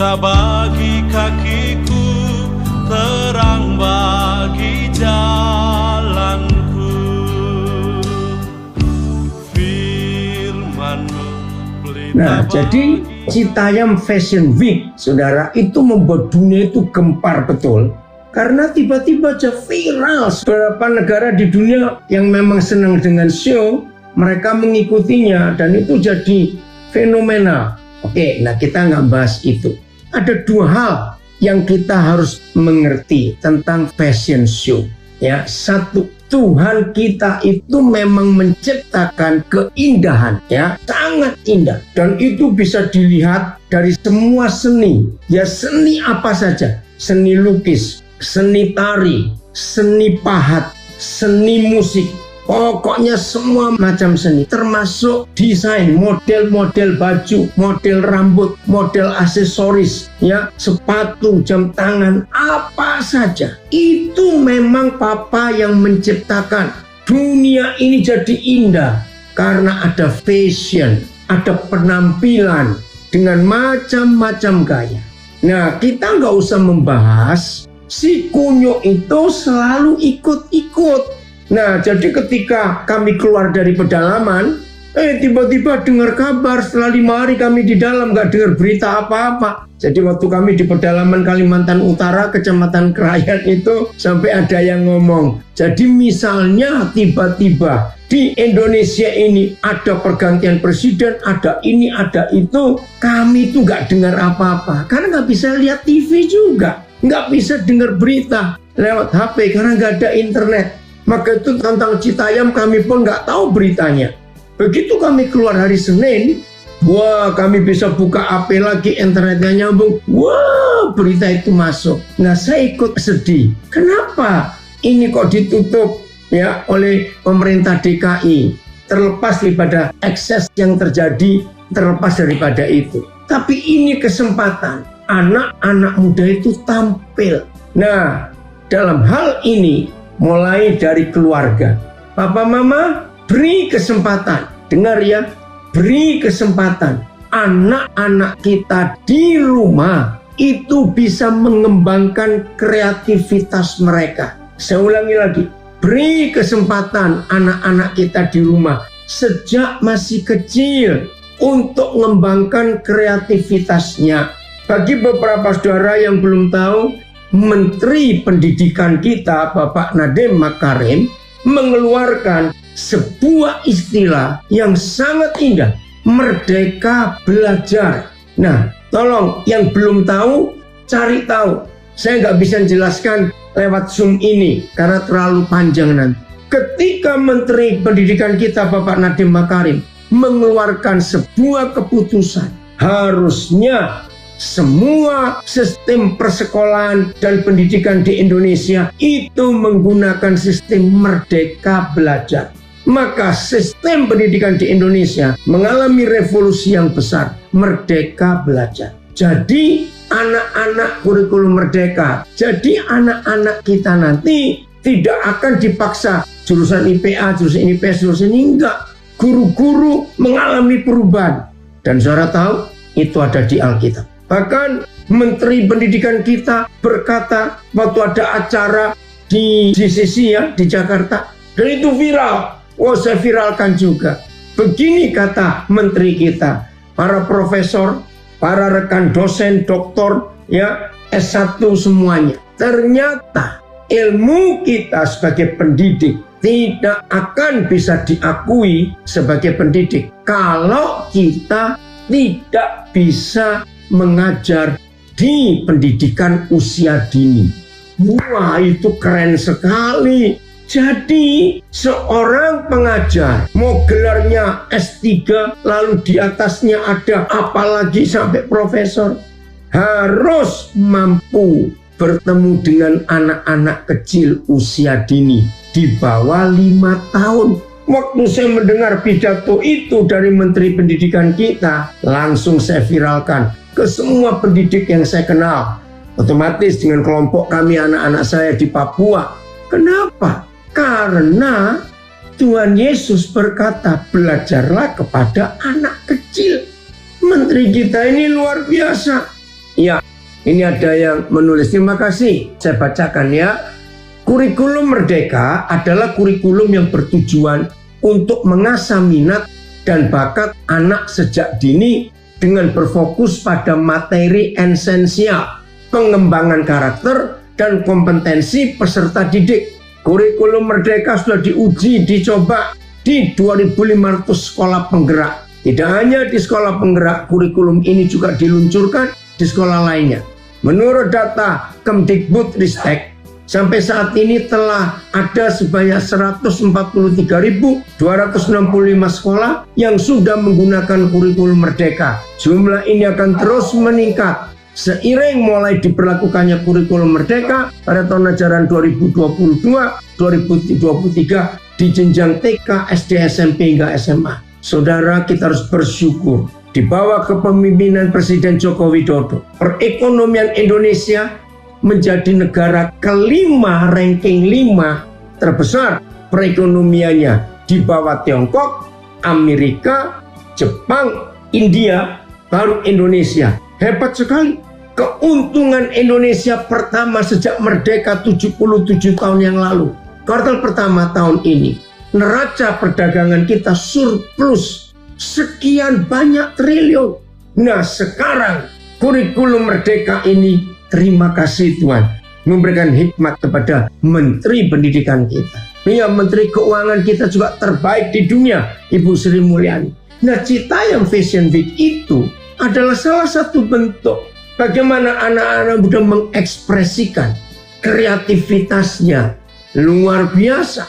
pelita bagi kakiku, terang bagi jalanku. Firman-Mu pelita Nah, jadi Citayam Fashion Week, saudara, itu membuat dunia itu gempar betul. Karena tiba-tiba aja viral. Beberapa negara di dunia yang memang senang dengan show, mereka mengikutinya dan itu jadi fenomenal. Oke, nah kita nggak bahas itu. Ada dua hal yang kita harus mengerti tentang fashion show. Ya, satu, Tuhan kita itu memang menciptakan keindahan, ya, sangat indah, dan itu bisa dilihat dari semua seni. Ya, seni apa saja, seni lukis, seni tari, seni pahat, seni musik. Pokoknya semua macam seni, termasuk desain, model-model baju, model rambut, model aksesoris, ya, sepatu, jam tangan, apa saja. Itu memang Papa yang menciptakan. Dunia ini jadi indah karena ada fashion, ada penampilan dengan macam-macam gaya. Nah, kita nggak usah membahas si kunyuk itu selalu ikut-ikut. Nah, jadi ketika kami keluar dari pedalaman, tiba-tiba dengar kabar setelah 5 hari kami di dalam, gak dengar berita apa-apa. Jadi waktu kami di pedalaman Kalimantan Utara, Kecamatan Krayan itu, sampai ada yang ngomong, jadi misalnya tiba-tiba di Indonesia ini ada pergantian presiden, ada ini, ada itu, kami itu gak dengar apa-apa. Karena gak bisa lihat TV juga, gak bisa dengar berita lewat HP karena gak ada internet. Maka itu tentang Citayam kami pun nggak tahu beritanya. Begitu kami keluar hari Senin, wah, kami bisa buka HP lagi, internetnya nyambung, wah, berita itu masuk. Nah, saya ikut sedih. Kenapa ini kok ditutup ya oleh pemerintah DKI? Terlepas daripada ekses yang terjadi, terlepas daripada itu. Tapi ini kesempatan anak-anak muda itu tampil. Nah, dalam hal ini mulai dari keluarga. Papa mama beri kesempatan. Dengar ya, beri kesempatan. Anak-anak kita di rumah itu bisa mengembangkan kreativitas mereka. Saya ulangi lagi. Beri kesempatan anak-anak kita di rumah sejak masih kecil untuk mengembangkan kreativitasnya. Bagi beberapa saudara yang belum tahu, Menteri Pendidikan kita, Bapak Nadiem Makarim, mengeluarkan sebuah istilah yang sangat indah, Merdeka Belajar. Nah, tolong yang belum tahu, cari tahu. Saya nggak bisa jelaskan lewat Zoom ini, karena terlalu panjang nanti. Ketika Menteri Pendidikan kita, Bapak Nadiem Makarim, mengeluarkan sebuah keputusan, harusnya semua sistem persekolahan dan pendidikan di Indonesia itu menggunakan sistem Merdeka Belajar. Maka sistem pendidikan di Indonesia mengalami revolusi yang besar, Merdeka Belajar. Jadi anak-anak kurikulum merdeka. Jadi anak-anak kita nanti tidak akan dipaksa jurusan IPA, jurusan IPS, jurusan ini enggak. Guru-guru mengalami perubahan. Dan saudara tahu, itu ada di Alkitab. Bahkan Menteri Pendidikan kita berkata waktu ada acara di GCC ya, di Jakarta, dan itu viral. Oh, saya viralkan juga. Begini kata Menteri kita, para profesor, para rekan dosen, doktor, ya, S1 semuanya. Ternyata ilmu kita sebagai pendidik tidak akan bisa diakui sebagai pendidik kalau kita tidak bisa mengajar di pendidikan usia dini. Wah, itu keren sekali. Jadi seorang pengajar mau gelarnya S3 lalu di atasnya ada apalagi sampai profesor, harus mampu bertemu dengan anak-anak kecil usia dini di bawah 5 tahun. Waktu saya mendengar pidato itu dari Menteri Pendidikan kita, langsung saya viralkan ke semua pendidik yang saya kenal. Otomatis dengan kelompok kami anak-anak saya di Papua. Kenapa? Karena Tuhan Yesus berkata, belajarlah kepada anak kecil. Menteri kita ini luar biasa. Ya, ini ada yang menulis. Terima kasih. Saya bacakan ya. Kurikulum Merdeka adalah kurikulum yang bertujuan untuk mengasah minat dan bakat anak sejak dini dengan berfokus pada materi esensial, pengembangan karakter, dan kompetensi peserta didik. Kurikulum Merdeka sudah diuji, dicoba di 2.500 sekolah penggerak. Tidak hanya di sekolah penggerak, kurikulum ini juga diluncurkan di sekolah lainnya. Menurut data Kemdikbudristek, sampai saat ini telah ada sebanyak 143.265 sekolah yang sudah menggunakan kurikulum Merdeka. Jumlah ini akan terus meningkat seiring mulai diberlakukannya kurikulum Merdeka pada tahun ajaran 2022-2023 di jenjang TK, SD, SMP, hingga SMA. Saudara, kita harus bersyukur di bawah kepemimpinan Presiden Joko Widodo, perekonomian Indonesia menjadi negara kelima, ranking 5 terbesar perekonomiannya di bawah Tiongkok, Amerika, Jepang, India, baru Indonesia. Hebat sekali. Keuntungan Indonesia pertama sejak merdeka 77 tahun yang lalu. Kuartal pertama tahun ini, neraca perdagangan kita surplus sekian banyak triliun. Nah, sekarang kurikulum Merdeka ini, terima kasih Tuhan, memberikan hikmat kepada Menteri Pendidikan kita. Ya, Menteri Keuangan kita juga terbaik di dunia, Ibu Sri Mulyani. Nah, Citayam Fashion Week itu adalah salah satu bentuk bagaimana anak-anak muda mengekspresikan kreativitasnya luar biasa.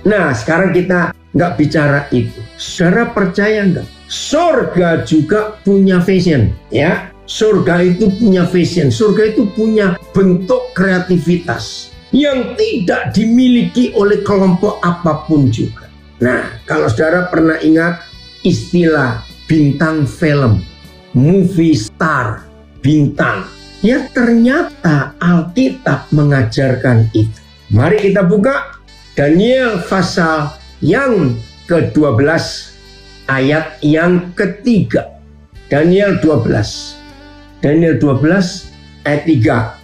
Nah, sekarang kita nggak bicara itu. Saudara percaya nggak? Surga juga punya fashion, ya. Surga itu punya fashion, surga itu punya bentuk kreativitas yang tidak dimiliki oleh kelompok apapun juga. Nah, kalau saudara pernah ingat istilah bintang film, movie star, bintang, ya ternyata Alkitab mengajarkan itu. Mari kita buka Daniel pasal yang ke-12 ayat yang ketiga. Daniel 12 ayat 3.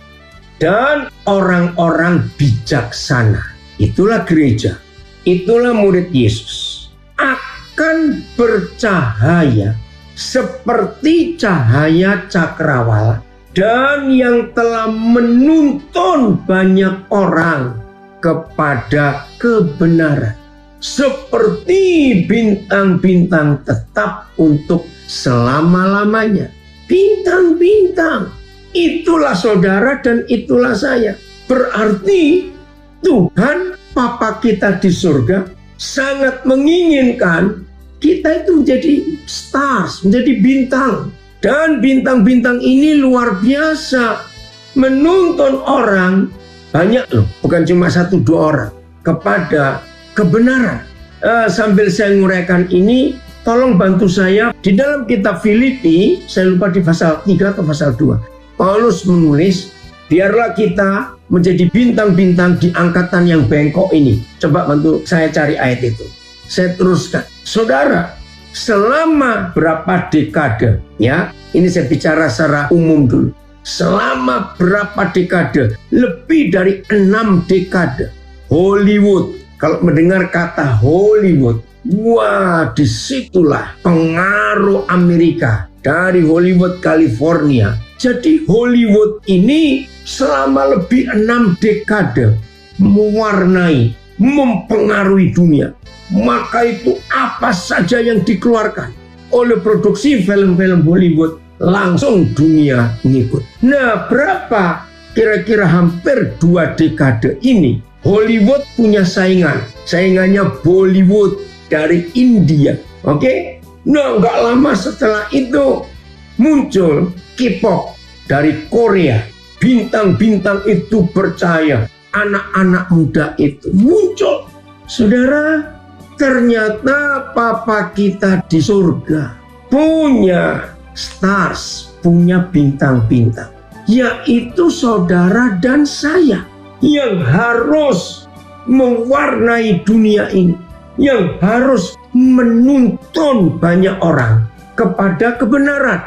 Dan orang-orang bijaksana, itulah gereja, itulah murid Yesus, akan bercahaya seperti cahaya cakrawala, dan yang telah menuntun banyak orang kepada kebenaran, seperti bintang-bintang tetap untuk selama-lamanya. Bintang-bintang, itulah saudara dan itulah saya. Berarti Tuhan Bapa kita di surga sangat menginginkan kita itu menjadi stars, menjadi bintang. Dan bintang-bintang ini luar biasa menuntun orang, banyak loh, bukan cuma 1-2 orang, kepada kebenaran. Sambil saya nguraikan ini, tolong bantu saya di dalam kitab Filipi, saya lupa di pasal 3 atau pasal 2. Paulus menulis, biarlah kita menjadi bintang-bintang di angkatan yang bengkok ini. Coba bantu saya cari ayat itu. Saya teruskan. Saudara, selama berapa dekade, ya, ini saya bicara secara umum dulu. Selama berapa dekade, lebih dari 6 dekade, Hollywood, kalau mendengar kata Hollywood, wah, disitulah pengaruh Amerika dari Hollywood, California. Jadi Hollywood ini selama lebih 6 dekade mewarnai, mempengaruhi dunia. Maka itu apa saja yang dikeluarkan oleh produksi film-film Hollywood, langsung dunia ngikut. Nah, berapa kira-kira hampir 2 dekade ini Hollywood punya saingan. Saingannya Bollywood dari India. Oke? Nah, nggak lama setelah itu muncul K-pop dari Korea. Bintang-bintang itu percaya, anak-anak muda itu muncul. Saudara, ternyata Papa kita di surga punya stars, punya bintang-bintang, yaitu saudara dan saya yang harus mewarnai dunia ini, yang harus menuntun banyak orang kepada kebenaran.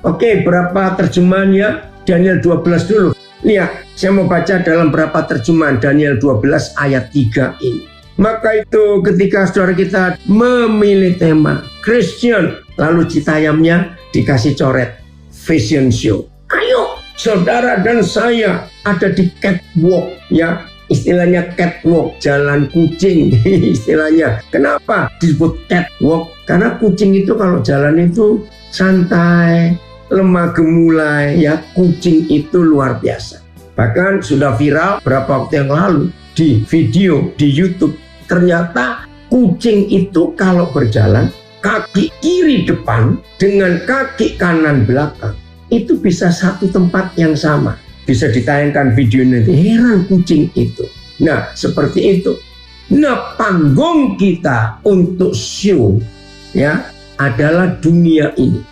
Oke, berapa terjemahannya? Daniel 12 dulu. Lihat, saya mau baca dalam berapa terjemahan Daniel 12 ayat 3 ini. Maka itu ketika saudara kita memilih tema Christian, lalu citayamnya dikasih coret fashion show. Ayo, saudara dan saya ada di catwalk, ya. Istilahnya catwalk, jalan kucing istilahnya. Kenapa disebut catwalk? Karena kucing itu kalau jalan itu santai, lemah gemulai, ya. Kucing itu luar biasa. Bahkan sudah viral berapa waktu yang lalu di video di YouTube. Ternyata kucing itu kalau berjalan, kaki kiri depan dengan kaki kanan belakang itu bisa satu tempat yang sama. Bisa ditayangkan video nanti. Heran kucing itu. Nah, seperti itu. Nah, panggung kita untuk show, ya, adalah dunia ini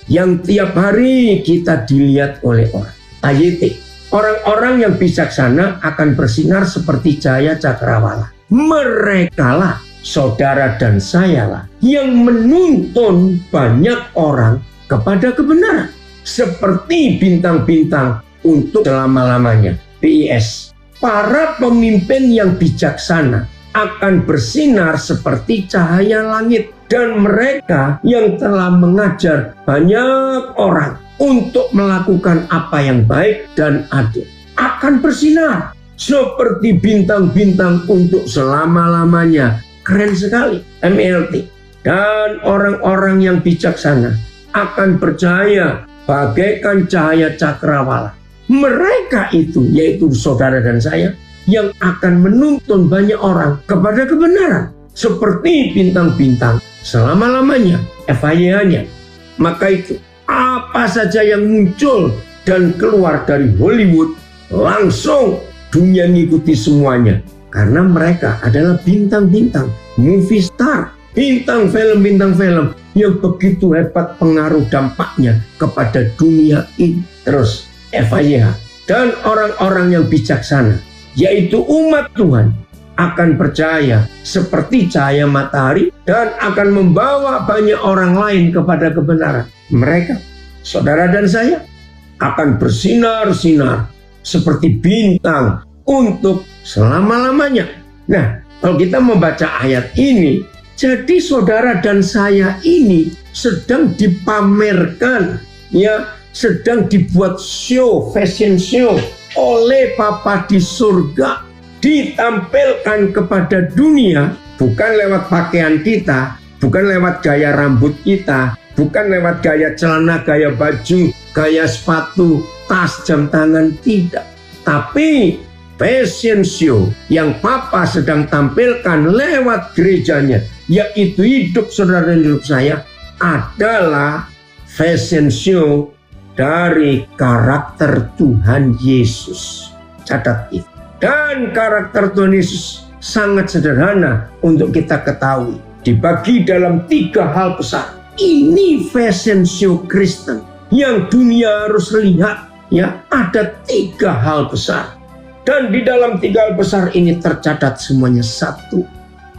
yang tiap hari kita dilihat oleh orang. AYT, orang-orang yang bijaksana akan bersinar seperti cahaya cakrawala. Merekalah, saudara dan sayalah, yang menuntun banyak orang kepada kebenaran, seperti bintang-bintang untuk selama-lamanya. PIS, para pemimpin yang bijaksana akan bersinar seperti cahaya langit, dan mereka yang telah mengajar banyak orang untuk melakukan apa yang baik dan adil akan bersinar seperti bintang-bintang untuk selama-lamanya. Keren sekali, MLT. Dan orang-orang yang bijaksana akan bercahaya bagaikan cahaya cakrawala. Mereka itu, yaitu saudara dan saya, yang akan menuntun banyak orang kepada kebenaran seperti bintang-bintang selama-lamanya. FYI-nya. Maka itu, apa saja yang muncul dan keluar dari Hollywood, langsung dunia ngikuti semuanya. Karena mereka adalah bintang-bintang, movie star, bintang film yang begitu hebat pengaruh dampaknya kepada dunia ini. Terus FYI, dan orang-orang yang bijaksana, yaitu umat Tuhan, akan percaya seperti cahaya matahari dan akan membawa banyak orang lain kepada kebenaran. Mereka, saudara dan saya, akan bersinar-sinar seperti bintang untuk selama-lamanya. Nah, kalau kita membaca ayat ini, jadi saudara dan saya ini sedang dipamerkan, ya, sedang dibuat show, fashion show oleh Bapa di surga, ditampilkan kepada dunia, bukan lewat pakaian kita, bukan lewat gaya rambut kita, bukan lewat gaya celana, gaya baju, gaya sepatu, tas, jam tangan, tidak. Tapi fashion show yang Papa sedang tampilkan lewat gerejanya, yaitu hidup saudara dan hidup saya, adalah fashion show dari karakter Tuhan Yesus. Catat itu. Dan karakter Tuhan Yesus sangat sederhana untuk kita ketahui. Dibagi dalam 3 hal besar. Ini fashion show Kristen yang dunia harus lihat, ya. Ada 3 hal besar. Dan di dalam 3 hal besar ini tercatat semuanya satu.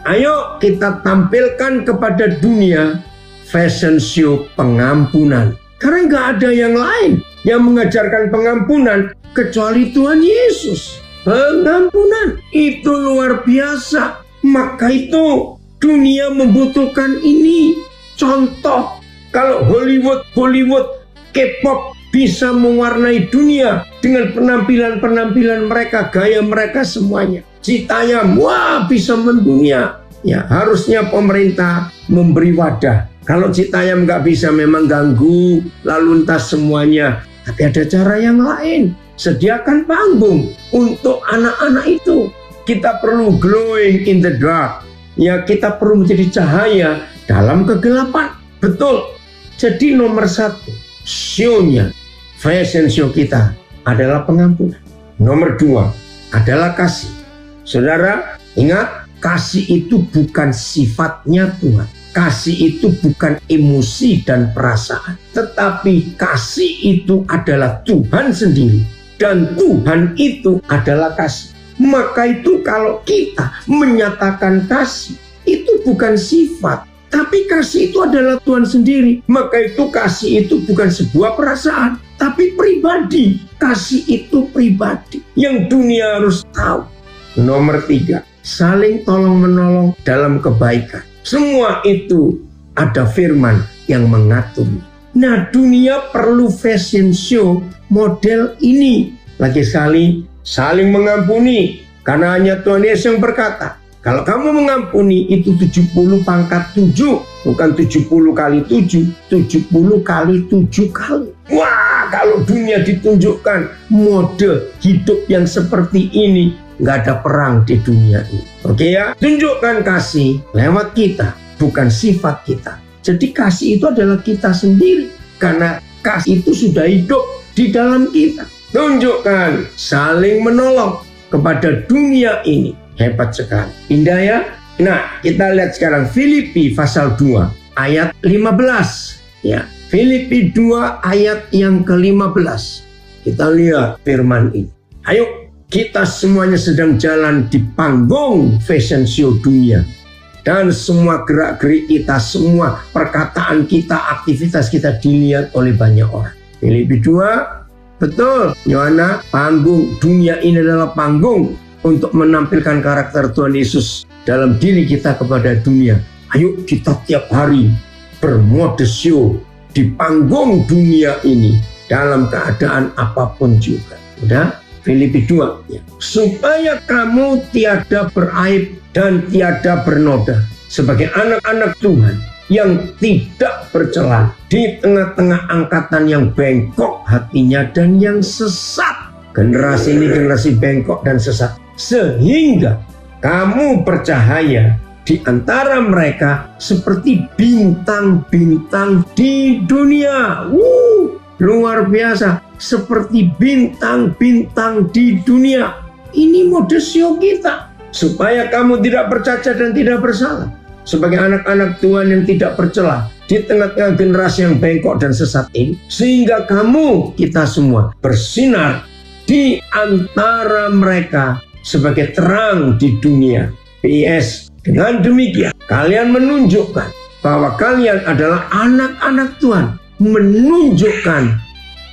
Ayo kita tampilkan kepada dunia fashion show pengampunan. Karena nggak ada yang lain yang mengajarkan pengampunan kecuali Tuhan Yesus. Pengampunan itu luar biasa. Maka itu dunia membutuhkan ini. Contoh, kalau Hollywood, K-pop bisa mewarnai dunia dengan penampilan-penampilan mereka, gaya mereka semuanya. Citayam, wah, bisa mendunia. Ya, harusnya pemerintah memberi wadah. Kalau Citayam nggak bisa, memang ganggu lalu lintas semuanya. Tapi ada cara yang lain. Sediakan panggung untuk anak-anak itu. Kita perlu glowing in the dark. Ya, kita perlu menjadi cahaya dalam kegelapan. Betul. Jadi nomor 1, show-nya, fashion show kita adalah pengampunan. Nomor 2 adalah kasih. Saudara, ingat, kasih itu bukan sifatnya Tuhan. Kasih itu bukan emosi dan perasaan, tetapi kasih itu adalah Tuhan sendiri, dan Tuhan itu adalah kasih. Maka itu kalau kita menyatakan kasih, itu bukan sifat, Tapi kasih itu adalah Tuhan sendiri. Maka itu kasih itu bukan sebuah perasaan, tapi pribadi. Kasih itu pribadi yang dunia harus tahu. Nomor 3, saling tolong-menolong dalam kebaikan. Semua itu ada firman yang mengatur. Nah, dunia perlu fashion show model ini. Lagi sekali, saling mengampuni. Karena hanya Tuhan Yesus yang berkata, kalau kamu mengampuni itu 70 pangkat 7. Bukan 70 kali 7, 70 kali 7 kali. Wah, kalau dunia ditunjukkan mode hidup yang seperti ini, nggak ada perang di dunia ini. Oke ya? Tunjukkan kasih lewat kita, bukan sifat kita. Jadi kasih itu adalah kita sendiri. Karena kasih itu sudah hidup di dalam kita. Tunjukkan saling menolong kepada dunia ini. Hebat sekali. Indah ya? Nah, kita lihat sekarang Filipi pasal 2 ayat 15. Ya, Filipi 2 ayat yang ke-15. Kita lihat firman ini. Ayo, kita semuanya sedang jalan di panggung fashion show dunia. Dan semua gerak-gerik kita, semua perkataan kita, aktivitas kita dilihat oleh banyak orang. Filipi 2, betul. Yohana, panggung dunia ini adalah panggung untuk menampilkan karakter Tuhan Yesus dalam diri kita kepada dunia. Ayo kita tiap hari bermode show di panggung dunia ini dalam keadaan apapun juga. Udah? Filipi 2 ya. Supaya kamu tiada beraib dan tiada bernoda sebagai anak-anak Tuhan yang tidak bercela di tengah-tengah angkatan yang bengkok hatinya dan yang sesat. Generasi ini generasi bengkok dan sesat. Sehingga kamu bercahaya di antara mereka seperti bintang-bintang di dunia. Luar biasa. Seperti bintang-bintang di dunia. Ini mode show kita. Supaya kamu tidak bercacat dan tidak bersalah. Sebagai anak-anak Tuhan yang tidak bercela di tengah-tengah generasi yang bengkok dan sesat ini. Sehingga kamu, kita semua, bersinar di antara mereka sebagai terang di dunia. PS, dengan demikian kalian menunjukkan bahwa kalian adalah anak-anak Tuhan. Menunjukkan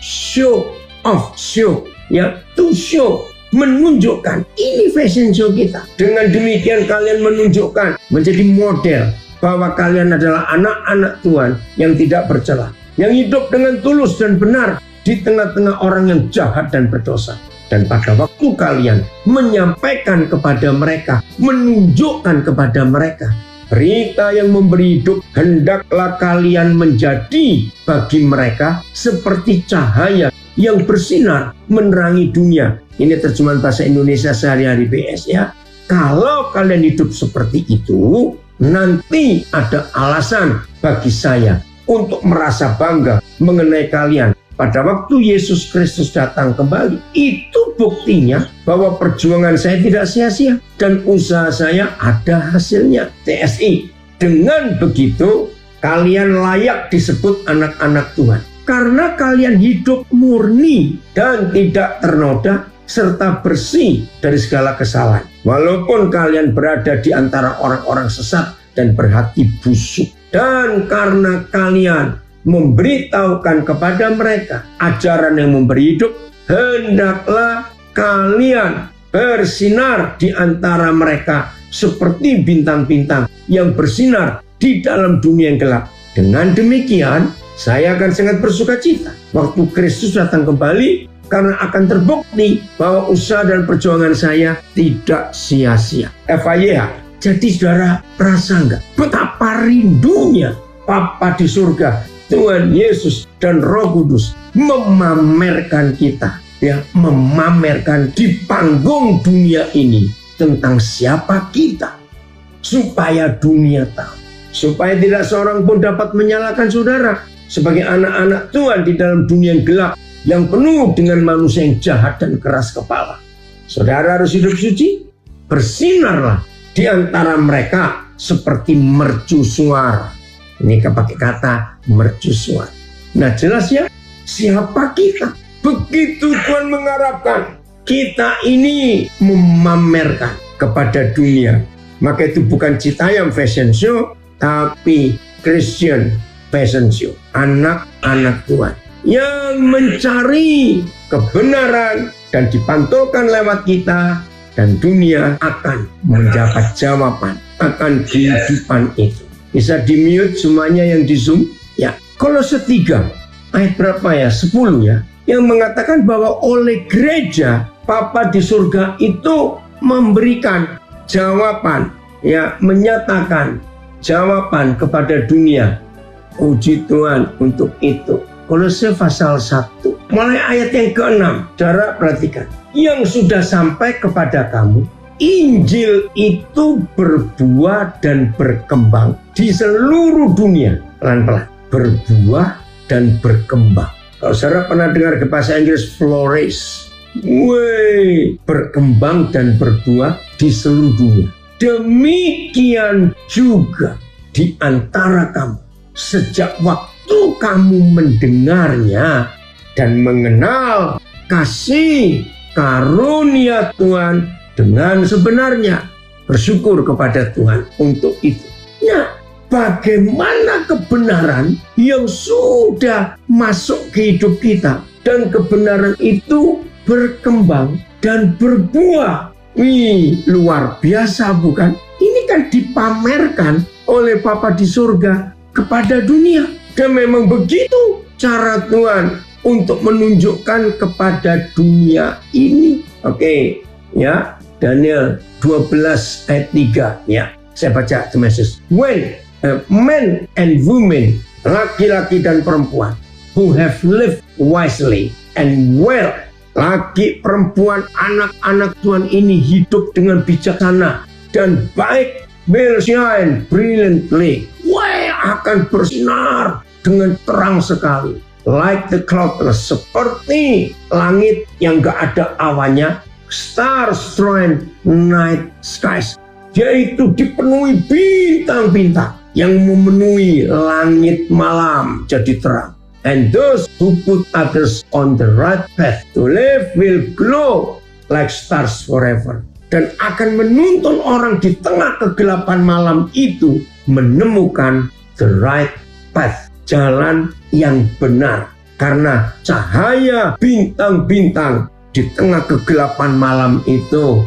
show of show, ya, to show, menunjukkan. Ini fashion show kita. Dengan demikian kalian menunjukkan, menjadi model bahwa kalian adalah anak-anak Tuhan yang tidak bercela, yang hidup dengan tulus dan benar di tengah-tengah orang yang jahat dan berdosa. Dan pada waktu kalian menyampaikan kepada mereka, menunjukkan kepada mereka berita yang memberi hidup, hendaklah kalian menjadi bagi mereka seperti cahaya yang bersinar menerangi dunia. Ini terjemahan bahasa Indonesia sehari-hari PS ya. Kalau kalian hidup seperti itu, nanti ada alasan bagi saya untuk merasa bangga mengenai kalian. Pada waktu Yesus Kristus datang kembali, itu buktinya bahwa perjuangan saya tidak sia-sia dan usaha saya ada hasilnya. TSI. Dengan begitu, kalian layak disebut anak-anak Tuhan. Karena kalian hidup murni dan tidak ternoda serta bersih dari segala kesalahan. Walaupun kalian berada di antara orang-orang sesat dan berhati busuk. Dan karena kalian memberitahukan kepada mereka ajaran yang memberi hidup, hendaklah kalian bersinar di antara mereka seperti bintang-bintang yang bersinar di dalam dunia yang gelap. Dengan demikian, saya akan sangat bersuka cita waktu Kristus datang kembali, karena akan terbukti bahwa usaha dan perjuangan saya tidak sia-sia. FYI, jadi saudara, rasa enggak betapa rindunya Bapa di surga, Tuhan Yesus dan Roh Kudus memamerkan kita, ya, memamerkan di panggung dunia ini tentang siapa kita, supaya dunia tahu, supaya tidak seorang pun dapat menyalahkan saudara sebagai anak-anak Tuhan di dalam dunia yang gelap yang penuh dengan manusia yang jahat dan keras kepala. Saudara harus hidup suci, bersinarlah di antara mereka seperti mercusuar. Ini pakai kata mercusuar. Nah, jelas ya, siapa kita? Begitu Tuhan mengharapkan kita ini memamerkan kepada dunia. Maka itu bukan Citayam Fashion Show, tapi Christian fashion show. Anak-anak Tuhan yang mencari kebenaran dan dipantulkan lewat kita, dan dunia akan mendapat jawaban akan kehidupan itu. Bisa di-mute semuanya yang di Zoom? Ya. Kolose 3 ayat berapa ya? 10 ya. Yang mengatakan bahwa oleh gereja Bapa di surga itu memberikan jawaban, ya, menyatakan jawaban kepada dunia. Puji Tuhan untuk itu. Kolose pasal 1 mulai ayat yang ke-6. Saudara perhatikan, yang sudah sampai kepada kamu, Injil itu berbuah dan berkembang di seluruh dunia. Pelan-pelan, berbuah dan berkembang. Kalau saudara pernah dengar ke bahasa Inggris flourish, berkembang dan berbuah di seluruh dunia. Demikian juga di antara kamu, sejak waktu kamu mendengarnya dan mengenal kasih karunia Tuhan dengan sebenarnya. Bersyukur kepada Tuhan untuk itu. Nah, bagaimana kebenaran yang sudah masuk ke hidup kita, dan kebenaran itu berkembang dan berbuah. Wih, luar biasa bukan? Ini kan dipamerkan oleh Bapa di surga kepada dunia. Dan memang begitu cara Tuhan untuk menunjukkan kepada dunia ini. Oke, ya, Daniel 12 ayat 3 ya. Saya baca the message. When men and women, laki-laki dan perempuan, who have lived wisely and well, laki, perempuan, anak-anak Tuhan ini hidup dengan bijaksana dan baik, will shine brilliantly. Akan bersinar dengan terang sekali. Like the cloudless, seperti langit yang gak ada awannya. Star-strewn night skies. Yaitu dipenuhi bintang-bintang yang memenuhi langit malam jadi terang. And those who put others on the right path to live will glow like stars forever. Dan akan menuntun orang di tengah kegelapan malam itu menemukan the right path, jalan yang benar. Karena cahaya bintang-bintang di tengah kegelapan malam itu.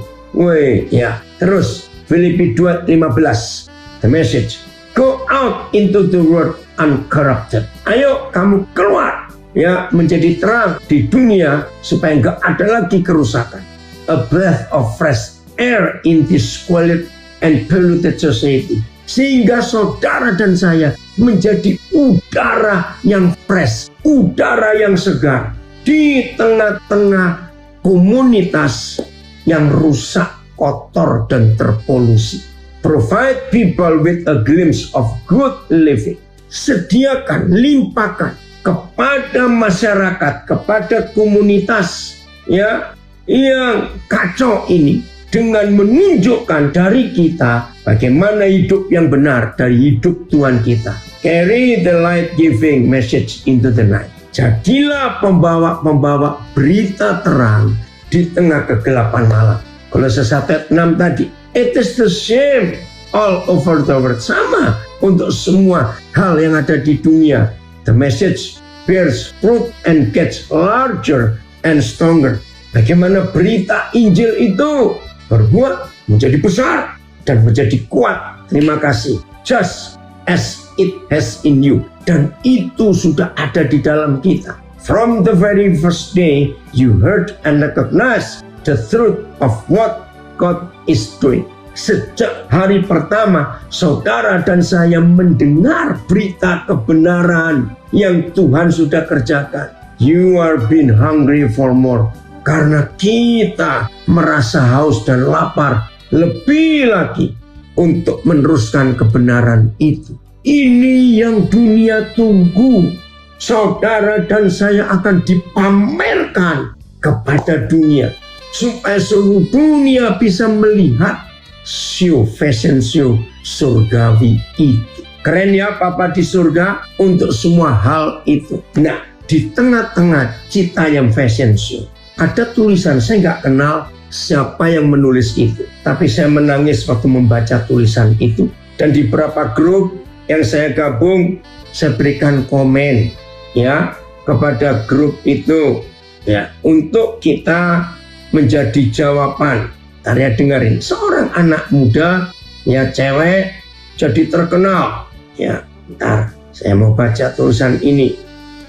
Terus Filipi 2:15, the message. Go out into the world uncorrupted. Ayo kamu keluar, ya, menjadi terang di dunia supaya enggak ada lagi kerusakan. A breath of fresh air in this squalid and polluted society. Sehingga saudara dan saya menjadi udara yang fresh, udara yang segar di tengah-tengah komunitas yang rusak, kotor, dan terpolusi. Provide people with a glimpse of good living. Sediakan, limpahkan kepada masyarakat, kepada komunitas, ya, yang kacau ini dengan menunjukkan dari kita bagaimana hidup yang benar dari hidup Tuhan kita. Carry the light-giving message into the night. Jadilah pembawa-pembawa berita terang di tengah kegelapan malam. Kalau 1:6 tadi, it is the same all over the world. Sama untuk semua hal yang ada di dunia. The message bears fruit and gets larger and stronger. Bagaimana berita Injil itu berbuah, menjadi besar, dan menjadi kuat. Terima kasih. Just as it has in you. Dan itu sudah ada di dalam kita. From the very first day you heard and recognized the truth of what God is doing. Sejak hari pertama saudara dan saya mendengar berita kebenaran yang Tuhan sudah kerjakan. You are been hungry for more. Karena kita merasa haus dan lapar lebih lagi untuk meneruskan kebenaran itu. Ini yang dunia tunggu. Saudara dan saya akan dipamerkan kepada dunia supaya seluruh dunia bisa melihat show, fashion show surgawi itu. Keren ya Papa di surga untuk semua hal itu. Nah, di tengah-tengah Citayam Fashion Show ada tulisan, saya nggak kenal siapa yang menulis itu, tapi saya menangis waktu membaca tulisan itu. Dan di beberapa grup yang saya gabung, saya berikan komen ya kepada grup itu ya untuk kita menjadi jawaban. Ntar ya dengerin, seorang anak muda ya cewek jadi terkenal ya. Ntar saya mau baca tulisan ini.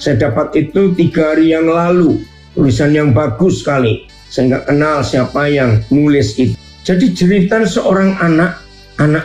Saya dapat itu 3 hari yang lalu. Tulisan yang bagus sekali. Saya nggak kenal siapa yang nulis itu. Jadi jeritan seorang anak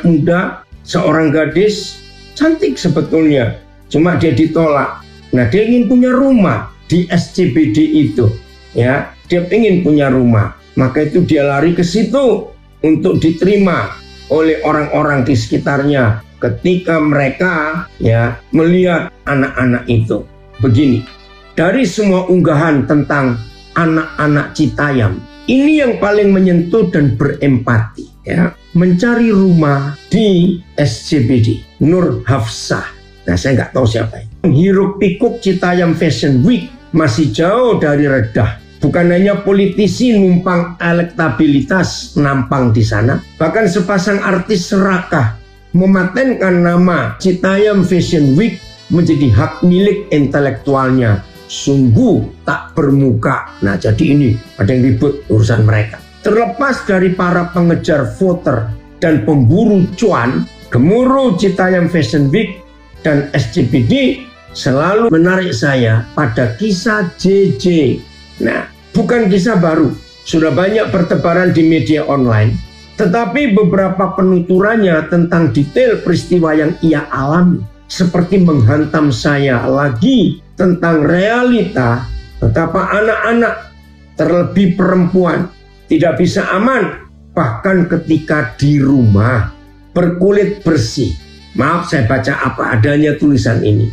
muda, seorang gadis, cantik sebetulnya. Cuma dia ditolak. Nah, dia ingin punya rumah di SCBD itu. Ya, dia ingin punya rumah. Maka itu dia lari ke situ untuk diterima oleh orang-orang di sekitarnya. Ketika mereka ya melihat anak-anak itu. Begini, dari semua unggahan tentang anak-anak Citayam, ini yang paling menyentuh dan berempati ya. Mencari rumah di SCBD, Nur Hafsah. Nah, saya nggak tahu siapa ini. Hiruk pikuk Citayam Fashion Week masih jauh dari redah. Bukan hanya politisi numpang elektabilitas nampang di sana, bahkan sepasang artis serakah mematenkan nama Citayam Fashion Week menjadi hak milik intelektualnya. Sungguh tak bermuka. Nah, jadi ini ada yang ribut urusan mereka. Terlepas dari para pengejar voter dan pemburu cuan, gemuruh Citayam Fashion Week dan SCBD selalu menarik saya pada kisah JJ. Nah, bukan kisah baru, sudah banyak bertebaran di media online, tetapi beberapa penuturannya tentang detail peristiwa yang ia alami seperti menghantam saya lagi tentang realita betapa anak-anak, terlebih perempuan, tidak bisa aman bahkan ketika di rumah berkulit bersih. Maaf, saya baca apa adanya tulisan ini.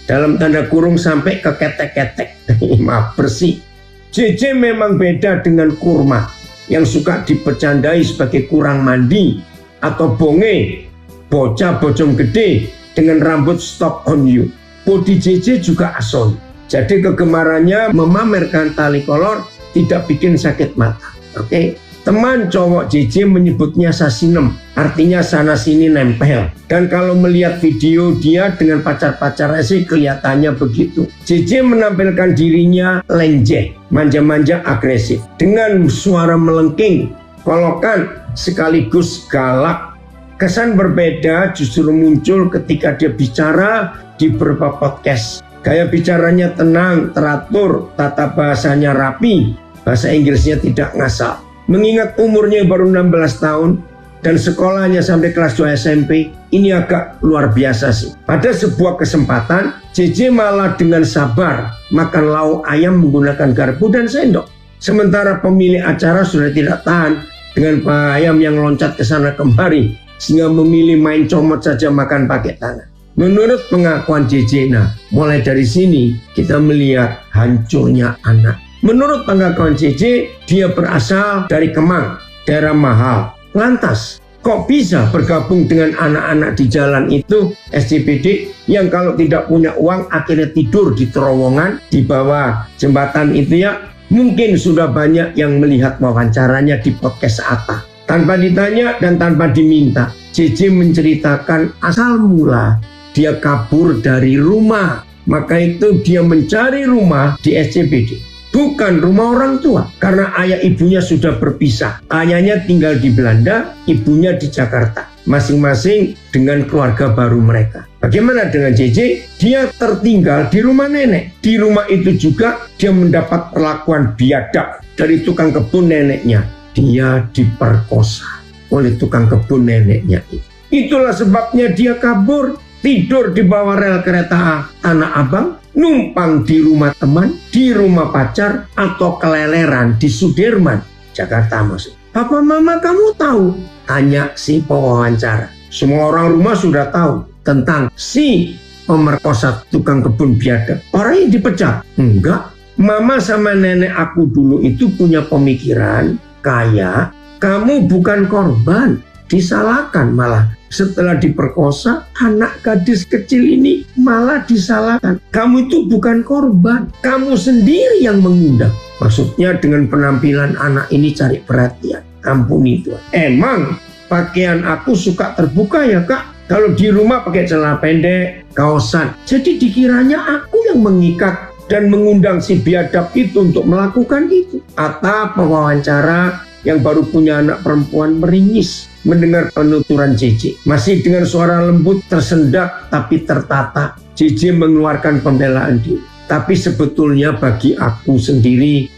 Dalam tanda kurung sampai ke ketek-ketek. Maaf, bersih. JJ memang beda dengan Kurma yang suka dipecandai sebagai kurang mandi atau bonge, bocah bojong gede dengan rambut stop on you. Body JJ juga asoy. Jadi kegemarannya memamerkan tali kolor tidak bikin sakit mata. Oke. Teman cowok JJ menyebutnya sasinem, artinya sana sini nempel. Dan kalau melihat video dia dengan pacar-pacarnya sih kelihatannya begitu. JJ menampilkan dirinya lenjeh, manja-manja agresif, dengan suara melengking, kolokan sekaligus galak. Kesan berbeda justru muncul ketika dia bicara di beberapa podcast. Gaya bicaranya tenang, teratur, tata bahasanya rapi, bahasa Inggrisnya tidak ngasal. Mengingat umurnya baru 16 tahun dan sekolahnya sampai kelas 2 SMP, ini agak luar biasa sih. Pada sebuah kesempatan, JJ malah dengan sabar makan lauk ayam menggunakan garpu dan sendok. Sementara pemilik acara sudah tidak tahan dengan ayam yang loncat ke sana kemari, sehingga memilih main comot saja makan pakai tangan. Menurut pengakuan JJ, nah mulai dari sini kita melihat hancurnya anak. Menurut pengakuan JJ, dia berasal dari Kemang, daerah mahal. Lantas, kok bisa bergabung dengan anak-anak di jalan itu, SCBD, yang kalau tidak punya uang akhirnya tidur di terowongan di bawah jembatan itu ya? Mungkin sudah banyak yang melihat wawancaranya di podcast Atta. Tanpa ditanya dan tanpa diminta, JJ menceritakan asal mula dia kabur dari rumah. Maka itu dia mencari rumah di SCBD. Bukan rumah orang tua, karena ayah ibunya sudah berpisah. Ayahnya tinggal di Belanda, ibunya di Jakarta. Masing-masing dengan keluarga baru mereka. Bagaimana dengan JJ? Dia tertinggal di rumah nenek. Di rumah itu juga dia mendapat perlakuan biadab dari tukang kebun neneknya. Dia diperkosa oleh tukang kebun neneknya itu. Itulah sebabnya dia kabur, tidur di bawah rel kereta Tanah Abang, numpang di rumah teman, di rumah pacar, atau keleleran di Sudirman, Jakarta maksud. Papa mama kamu tahu? Tanya si pewawancara. Semua orang rumah sudah tahu tentang si pemerkosa tukang kebun biadab. Orangnya dipecat? Enggak. Mama sama nenek aku dulu itu punya pemikiran kayak kamu bukan korban, disalahkan malah. Setelah diperkosa, anak gadis kecil ini malah disalahkan. Kamu itu bukan korban, kamu sendiri yang mengundang. Maksudnya dengan penampilan anak ini cari perhatian. Ampuni Tuhan. Emang pakaian aku suka terbuka ya kak? Kalau di rumah pakai celana pendek, kaosan. Jadi dikiranya aku yang mengikat dan mengundang si biadab itu untuk melakukan itu. Atta pewawancara yang baru punya anak perempuan meringis mendengar penuturan JJ. Masih dengan suara lembut, tersendak tapi tertata, JJ mengeluarkan pembelaan diri. Tapi sebetulnya bagi aku sendiri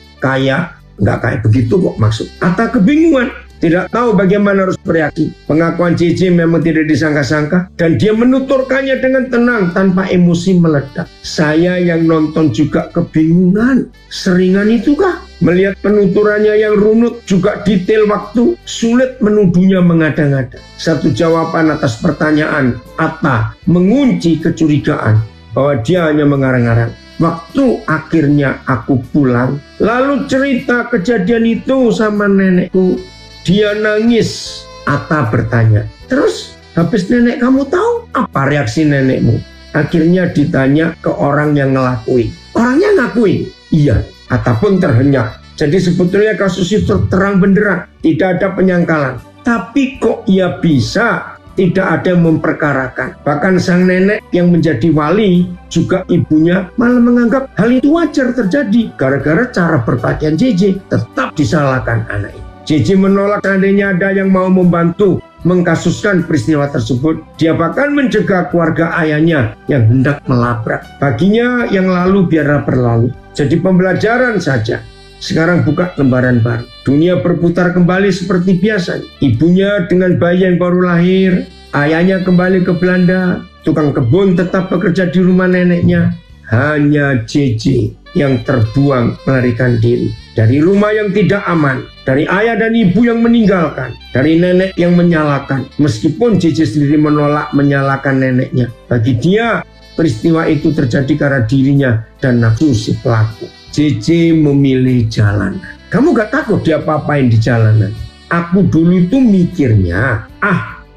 nggak kayak begitu kok maksud. Atta kebingungan, tidak tahu bagaimana harus bereaksi. Pengakuan JJ memang tidak disangka-sangka dan dia menuturkannya dengan tenang tanpa emosi meledak. Saya yang nonton juga kebingungan. Seringan itukah? Melihat penuturannya yang runut juga detail waktu, sulit menuduhnya mengada-ngada. Satu jawaban atas pertanyaan Atta mengunci kecurigaan bahwa dia hanya mengarang-arang. Waktu akhirnya aku pulang, lalu cerita kejadian itu sama nenekku. Dia nangis. Atta bertanya, terus habis nenek kamu tahu apa reaksi nenekmu? Akhirnya ditanya ke orang yang ngelakuin. Orangnya ngakuin? Iya. Atta pun terhenyak. Jadi sebetulnya kasus itu terang benderang, tidak ada penyangkalan. Tapi kok ia bisa tidak ada yang memperkarakan? Bahkan sang nenek yang menjadi wali, juga ibunya malah menganggap hal itu wajar terjadi. Gara-gara cara berpakaian JJ tetap disalahkan anak itu. JJ menolak seandainya ada yang mau membantu mengkasuskan peristiwa tersebut. Dia bahkan mencegah keluarga ayahnya yang hendak melabrak. Baginya yang lalu biarlah berlalu. Jadi pembelajaran saja. Sekarang buka lembaran baru. Dunia berputar kembali seperti biasa. Ibunya dengan bayi yang baru lahir. Ayahnya kembali ke Belanda. Tukang kebun tetap bekerja di rumah neneknya. Hanya JJ yang terbuang melarikan diri. Dari rumah yang tidak aman. Dari ayah dan ibu yang meninggalkan. Dari nenek yang menyalahkan. Meskipun JJ sendiri menolak menyalahkan neneknya. Bagi dia, peristiwa itu terjadi karena dirinya dan nafsu si pelaku. JJ memilih jalanan. Kamu gak takut dia apa-apain di jalanan? Aku dulu itu mikirnya,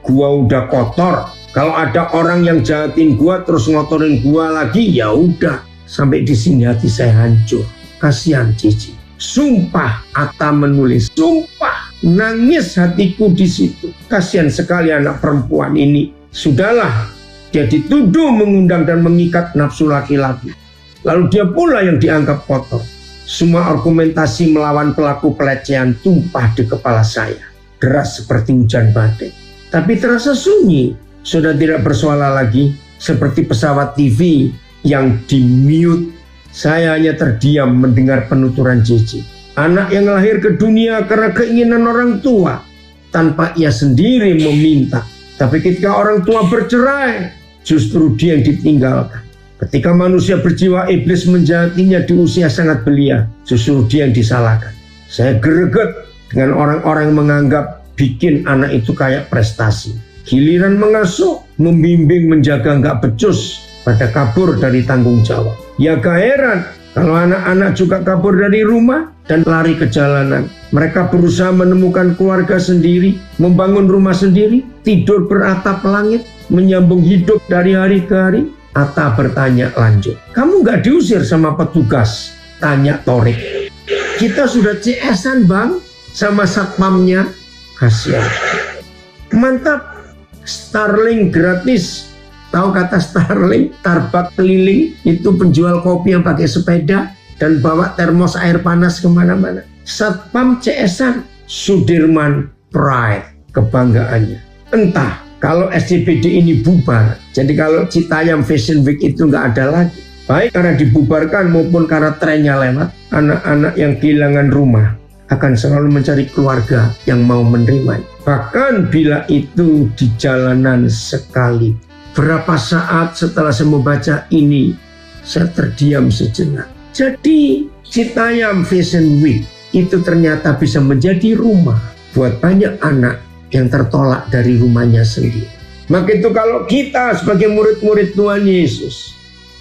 gua udah kotor. Kalau ada orang yang jahatin gua terus ngotorin gua lagi, ya udah. Sampai di sini hati saya hancur. Kasihan JJ. Sumpah, Atta menulis. Sumpah, nangis hatiku di situ. Kasihan sekali anak perempuan ini. Sudahlah, dia dituduh mengundang dan mengikat nafsu laki-laki. Lalu dia pula yang dianggap kotor. Semua argumentasi melawan pelaku pelecehan tumpah di kepala saya. Deras seperti hujan badai. Tapi terasa sunyi. Sudah tidak bersuara lagi. Seperti pesawat TV yang di-mute. Saya hanya terdiam mendengar penuturan JJ. Anak yang lahir ke dunia karena keinginan orang tua. Tanpa ia sendiri meminta. Tapi ketika orang tua bercerai, justru dia yang ditinggalkan. Ketika manusia berjiwa iblis menjahatinya di usia sangat belia, justru dia yang disalahkan. Saya greget dengan orang-orang yang menganggap bikin anak itu kayak prestasi. Giliran mengasuh, membimbing, menjaga nggak becus, pada kabur dari tanggung jawab. Ya gak heran kalau anak-anak juga kabur dari rumah dan lari ke jalanan. Mereka berusaha menemukan keluarga sendiri, membangun rumah sendiri, tidur beratap langit, menyambung hidup dari hari ke hari. Atta bertanya lanjut, kamu gak diusir sama petugas? Tanya Torik. Kita sudah CS-an bang sama satpamnya. Kasihan. Mantap, Starling gratis. Tahu kata Starling? Tarbak keliling, itu penjual kopi yang pakai sepeda dan bawa termos air panas kemana-mana. Satpam CS-an, Sudirman pride, kebanggaannya. Entah kalau SCBD ini bubar, jadi kalau Citayam Fashion Week itu nggak ada lagi. Baik karena dibubarkan maupun karena trennya lewat, anak-anak yang kehilangan rumah akan selalu mencari keluarga yang mau menerima. Bahkan bila itu di jalanan sekali. Berapa saat setelah saya membaca ini, saya terdiam sejenak. Jadi Citayam Fashion Week itu ternyata bisa menjadi rumah buat banyak anak yang tertolak dari rumahnya sendiri. Maka itu kalau kita sebagai murid-murid Tuhan Yesus,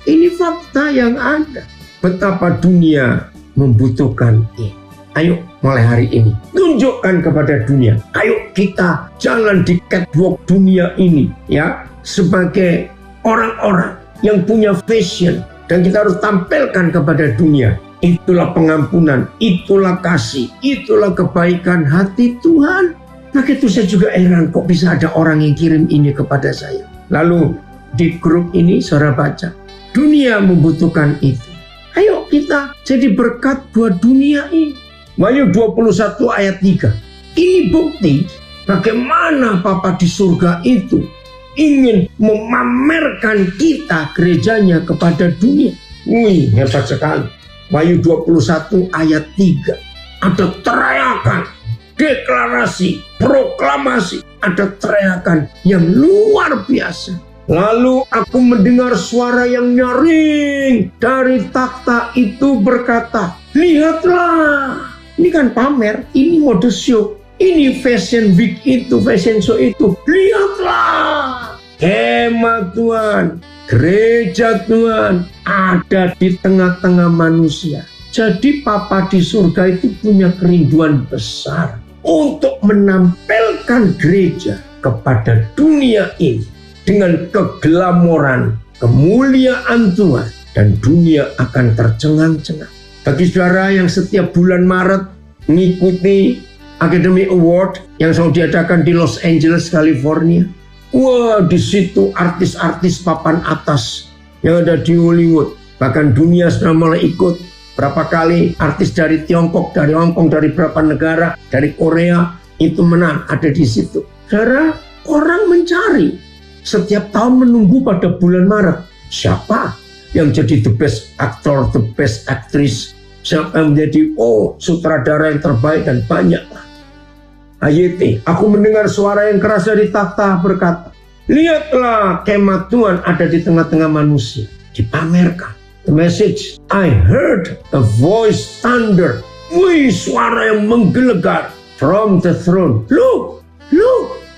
ini fakta yang ada. Betapa dunia membutuhkan ini. Ayo mulai hari ini, tunjukkan kepada dunia. Ayo kita jalan di catwalk dunia ini ya, sebagai orang-orang yang punya fashion. Dan kita harus tampilkan kepada dunia. Itulah pengampunan, itulah kasih, itulah kebaikan hati Tuhan. Maka itu saya juga heran kok bisa ada orang yang kirim ini kepada saya. Lalu di grup ini saudara baca, dunia membutuhkan itu. Ayo kita jadi berkat buat dunia ini. Wahyu 21 ayat 3. Ini bukti bagaimana Bapa di surga itu ingin memamerkan kita gerejanya kepada dunia. Wih, hebat sekali. Wahyu 21 ayat 3. Ada teriakan, deklarasi, proklamasi. Ada teriakan yang luar biasa. Lalu aku mendengar suara yang nyaring dari takhta itu berkata, lihatlah. Ini kan pamer, ini mode show. Ini fashion week itu, fashion show itu. Lihatlah. Kemah Tuhan, gereja Tuhan ada di tengah-tengah manusia. Jadi Bapa di surga itu punya kerinduan besar untuk menampilkan gereja kepada dunia ini dengan keglamoran, kemuliaan Tuhan, dan dunia akan tercengang-cengang. Bagi saudara yang setiap bulan Maret mengikuti Academy Award yang selalu diadakan di Los Angeles, California, wah, di situ artis-artis papan atas yang ada di Hollywood, bahkan dunia sudah mulai ikut. Berapa kali artis dari Tiongkok, dari Hong Kong, dari beberapa negara, dari Korea itu menang, ada di situ. Saudara, orang mencari setiap tahun menunggu pada bulan Maret siapa yang jadi the best actor, the best actress, siapa yang menjadi sutradara yang terbaik, dan banyak. AYT, aku mendengar suara yang keras dari takhta berkata, lihatlah kemah Tuhan ada di tengah-tengah manusia. Dipamerkan. The message, I heard a voice thunder. Wih, suara yang menggelegar from the throne. Look,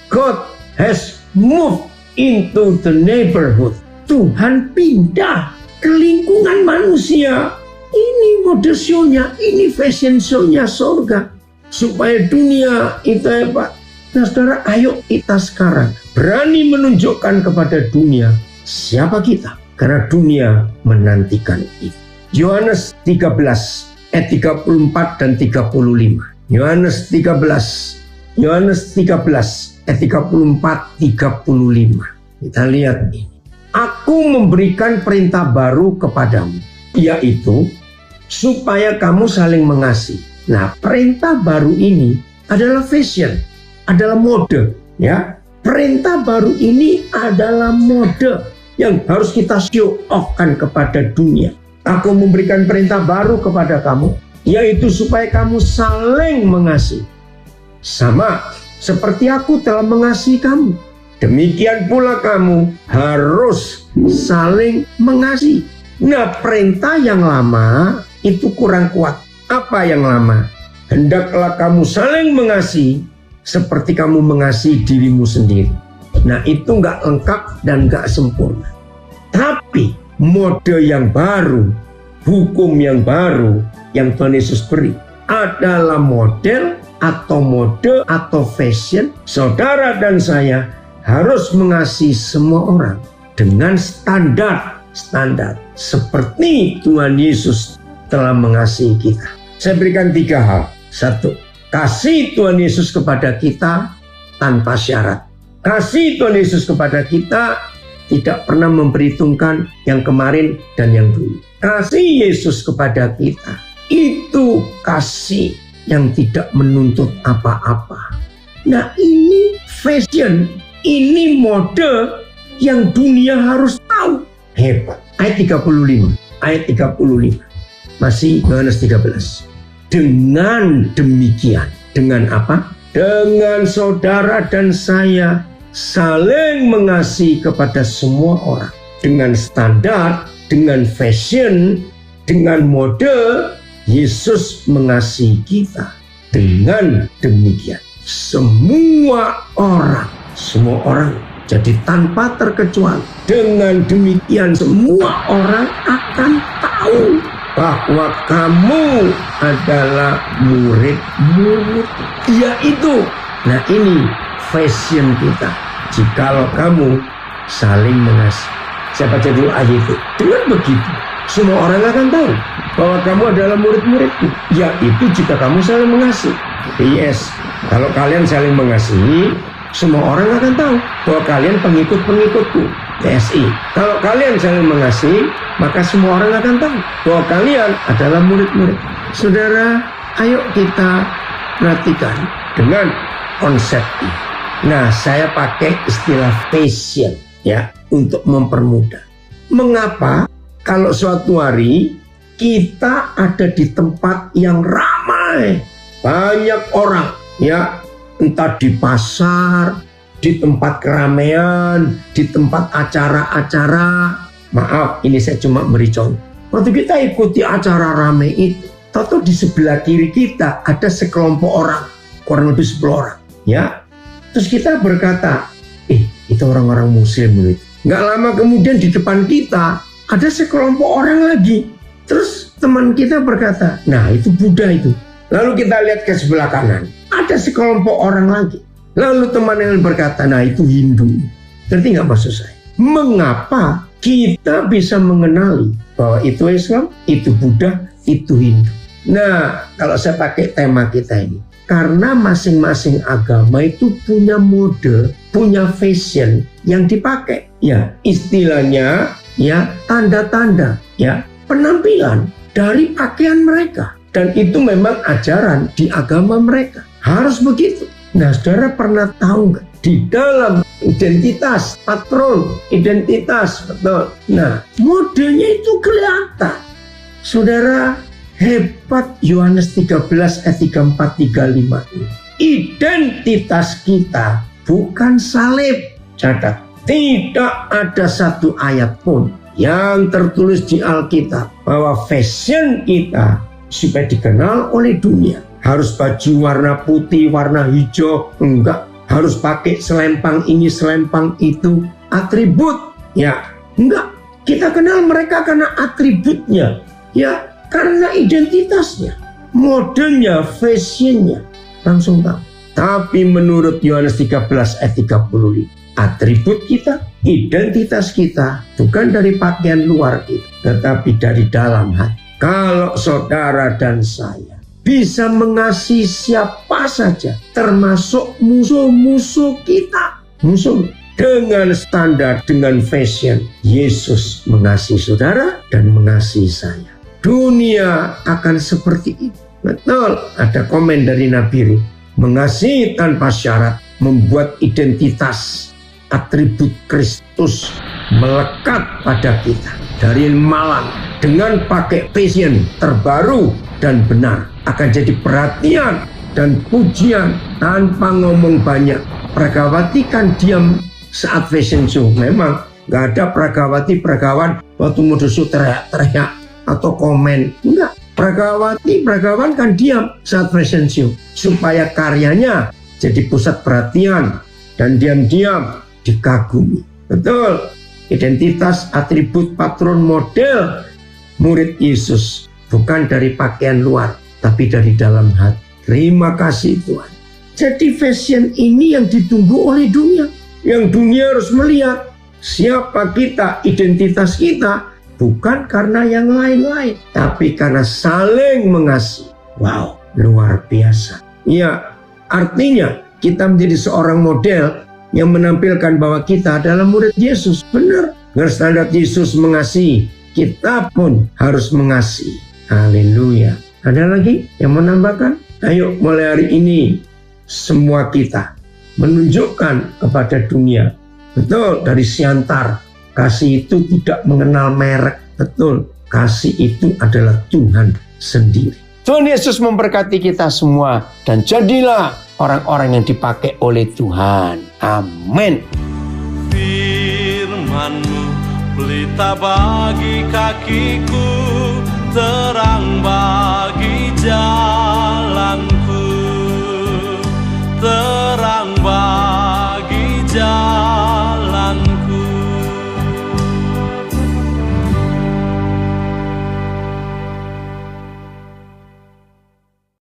God has moved into the neighborhood. Tuhan pindah ke lingkungan manusia. Ini mode show-nya, ini fashion show-nya surga. Supaya dunia itu hebat. Nah saudara, ayo kita sekarang berani menunjukkan kepada dunia siapa kita. Karena dunia menantikan itu. Yohanes 13 ayat 34 dan 35. Yohanes 13 ayat 34, 35. Kita lihat ini. Aku memberikan perintah baru kepadamu, yaitu supaya kamu saling mengasihi. Nah, perintah baru ini adalah fashion, adalah mode, ya. Perintah baru ini adalah mode yang harus kita show off-kan kepada dunia. Aku memberikan perintah baru kepada kamu, yaitu supaya kamu saling mengasihi. Sama seperti aku telah mengasihi kamu. Demikian pula kamu harus saling mengasihi. Nah, perintah yang lama itu kurang kuat. Apa yang lama? Hendaklah kamu saling mengasihi seperti kamu mengasihi dirimu sendiri. Nah, itu nggak lengkap dan nggak sempurna. Tapi mode yang baru, hukum yang baru yang Tuhan Yesus beri adalah model atau mode atau fashion. Saudara dan saya harus mengasihi semua orang dengan standar seperti Tuhan Yesus telah mengasihi kita. Saya berikan 3 hal. 1, kasih Tuhan Yesus kepada kita tanpa syarat. Kasih Tuhan Yesus kepada kita tidak pernah memperhitungkan yang kemarin dan yang dulu. Kasih Yesus kepada kita itu kasih yang tidak menuntut apa-apa. Nah, ini fashion, ini mode yang dunia harus tahu. Hebat. Ayat 35. Masih Yohanes 13. Dengan demikian, dengan apa? Dengan saudara dan saya saling mengasihi kepada semua orang. Dengan standar, dengan fashion, dengan mode, Yesus mengasihi kita. Dengan demikian, semua orang jadi tanpa terkecuali. Dengan demikian semua orang akan tahu bahwa kamu adalah murid-murid. Yaitu, nah ini fashion kita. Jikalau kamu saling mengasihi. Siapa judul ayat itu? Dengan begitu, semua orang akan tahu bahwa kamu adalah murid-muridku. Yaitu jika kamu saling mengasihi. Yes, Kalau kalian saling mengasihi, semua orang akan tahu bahwa kalian pengikut-pengikutku, TSI. Kalau kalian saling mengasihi, maka semua orang akan tahu bahwa kalian adalah murid-murid. Saudara, ayo kita perhatikan dengan konsep ini. Nah, saya pakai istilah passion ya untuk mempermudah. Mengapa kalau suatu hari kita ada di tempat yang ramai, banyak orang ya, entah di pasar, di tempat keramaian, di tempat acara-acara. Maaf, ini saya cuma beri contoh. Waktu kita ikuti acara ramai itu, tahu di sebelah kiri kita ada sekelompok orang, kurang lebih 10 orang, ya. Terus kita berkata, itu orang-orang muslim gitu. Nggak lama kemudian di depan kita ada sekelompok orang lagi. Terus teman kita berkata, nah itu Buddha itu. Lalu kita lihat ke sebelah kanan, ada sekelompok orang lagi. Lalu teman yang berkata, nah itu Hindu. Ngerti nggak maksud saya? Mengapa kita bisa mengenali bahwa itu Islam, itu Buddha, itu Hindu? Nah, kalau saya pakai tema kita ini, karena masing-masing agama itu punya mode, punya fashion yang dipakai. Ya, istilahnya ya tanda-tanda, ya penampilan dari pakaian mereka. Dan itu memang ajaran di agama mereka. Harus begitu. Nah, saudara pernah tahu nggak? Di dalam identitas, patron, identitas, betul. Nah, modenya itu kelihatan. Saudara, hebat Yohanes 13 ayat 34-35 ini. Identitas kita bukan salib. Catat, tidak ada satu ayat pun yang tertulis di Alkitab bahwa fashion kita supaya dikenal oleh dunia. Harus baju warna putih, warna hijau, enggak. Harus pakai selempang ini, selempang itu, atribut. Ya, enggak. Kita kenal mereka karena atributnya. Ya, karena identitasnya, modenya, fashionnya, langsung tahu. Tapi menurut Yohanes 13 ayat 35, atribut kita, identitas kita bukan dari pakaian luar kita, tetapi dari dalam hati. Kalau saudara dan saya bisa mengasihi siapa saja, termasuk musuh-musuh kita, musuh dengan standar, dengan fashion, Yesus mengasihi saudara dan mengasihi saya. Dunia akan seperti itu. Betul, ada komen dari Nabi, mengasihi tanpa syarat membuat identitas atribut Kristus melekat pada kita dari malam dengan pakai fashion terbaru dan benar, akan jadi perhatian dan pujian tanpa ngomong banyak. Pragawati kan diam saat fashion show. Memang gak ada pragawati-pragawan waktu model show teriak-teriak atau komen, enggak. Pragawan kan diam saat fashion show supaya karyanya jadi pusat perhatian dan diam-diam dikagumi. Betul, identitas, atribut, patron, model murid Yesus bukan dari pakaian luar, tapi dari dalam hati. Terima kasih Tuhan. Jadi fashion ini yang ditunggu oleh dunia. Yang dunia harus melihat siapa kita, identitas kita, bukan karena yang lain-lain, tapi karena saling mengasihi. Wow, luar biasa. Ya, artinya kita menjadi seorang model yang menampilkan bahwa kita adalah murid Yesus. Benar. Dengan standar Yesus mengasihi, kita pun harus mengasihi. Haleluya. Ada lagi yang menambahkan? Ayo mulai hari ini semua kita menunjukkan kepada dunia. Betul, dari Siantar, kasih itu tidak mengenal merek. Betul, kasih itu adalah Tuhan sendiri. Tuhan Yesus memberkati kita semua dan jadilah orang-orang yang dipakai oleh Tuhan. Amin. Firman-Mu pelita bagi kakiku, terang bagi jalan.